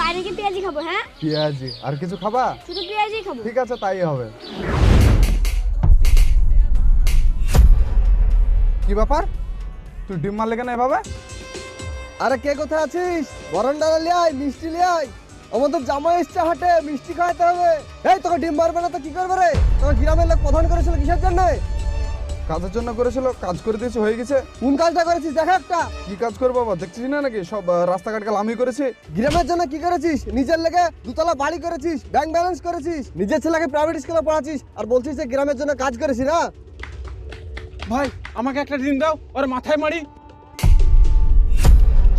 বাইরে গিয়ে পেঁয়াজি খাবো। হ্যাঁ, পেঁয়াজি আর কিছু খাবা? শুধু পেঁয়াজি খাবো। ঠিক আছে, তাই হবে। কি ব্যাপার, তুই ডিম মারলে কেন এভাবে? আরে কে কোথায় আছিস? বরণডা লিয়ে আয়, মিষ্টি লিয়ে আয়। আমাদের জামাই এসছে হাটে, মিষ্টি খাওয়াতে হবে। এই তোকে ডিম মারবে না তো কি করবে রে? তোকে গ্রামের লোক প্রধান করেছিল কিসের জন্য? কাজের জন্য করেছিল, কাজ করে দিয়েছি, হয়ে গেছে। কোন কাজটা করেছিস দেখা একটা? কি কাজ করবো বাবা, দেখছিস না নাকি সব রাস্তাঘাট কাল আমি করেছি। গ্রামের জন্য কি করেছিস? নিজের লেগে দুতলা বাড়ি করেছিস, ব্যাংক ব্যালেন্স করেছিস, নিজের ছেলেকে প্রাইভেট স্কুলে পড়াচ্ছিস, আর বলছিস যে গ্রামের জন্য কাজ করেছিস না? ভাই আমাকে একটা ডিম দাও, ওর মাথায় মারি।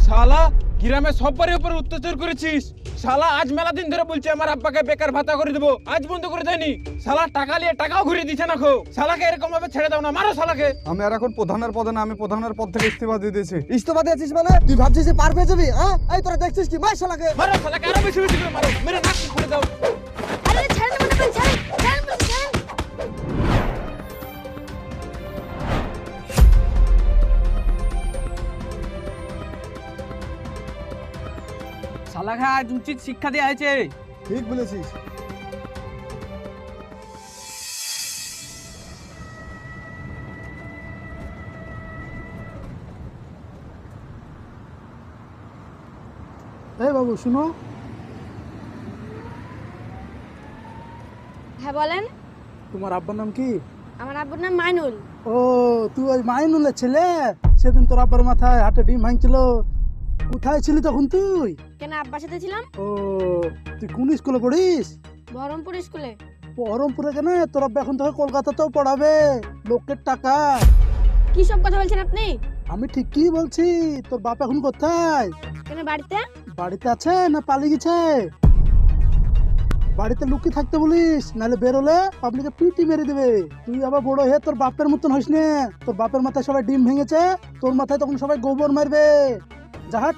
শালা গ্রামে সবারই উপরে অত্যাচার করেছিস। শালা আজ মেলা দিন ধরে বলছে আমার আব্বাকে বেকার ভাতা করে দেবো, আজ বন্ধ করে দেয়নি। শালা টাকা নিয়ে টাকাও ঘুরিয়ে দিচ্ছে না। খো শালাকে এরকম ভাবে ছেড়ে দাও না, মারো শালাকে। আমি আর এখন প্রধানের পদে না, আমি প্রধানের পদ থেকে ইস্তিফা দিয়ে দিয়েছি। ইস্তফা দিয়েছিস মানে? তুই ভাবছিস যে পার পেয়ে যাবি? হ্যাঁ, এই তোরা দেখছিস কি? মার শালাকে। মারো শালাকে, আরো বেশি বেশি করে মারো, মেরে নাক করে দাও। আরে ছাড়েন না, মানে ছাড়েন বলছি, ছাড়েন। শালাকে আজ উচিত শিক্ষা দেওয়া হয়েছে। ঠিক বলেছিস। এই বাবু শুনো, হ্যাঁ বলেন। তোমার আব্বার নাম কি? আমার আব্বুর নাম মাইনুল। ও, তুই ওই মাইনুলের ছেলে? সেদিন তোর আব্বার মাথায় হাটে ডিম ভাঙছিল, কোথায় ছিলি তখন তুই? কেন, আব্বার সাথে ছিলাম। ও, তুই কোন স্কুলে পড়িস? বহরমপুর স্কুলে। বহরমপুরে কেন? তোর আব্বা এখন তোকে কলকাতাতেও পড়াবে, লোকের টাকা। কি সব কথা বলছেন আপনি? আমি ঠিকই বলছি। তোর বাপ এখন কোথায়? কেন, বাড়িতে। বাড়িতে আছে না পালিয়ে গেছে? বাড়িতে লুকিয়ে থাকতে বলিস, নাহলে বেরোলে পাবলিকে পিটি মেরে দেবে। তুই আবার বড় হয়ে তোর বাপের মতন হইস না। তোর বাপের মাথায় সবাই ডিম ভেঙেছে, তোর মাথায় তখন সবাই গোবর মারবে। যাহা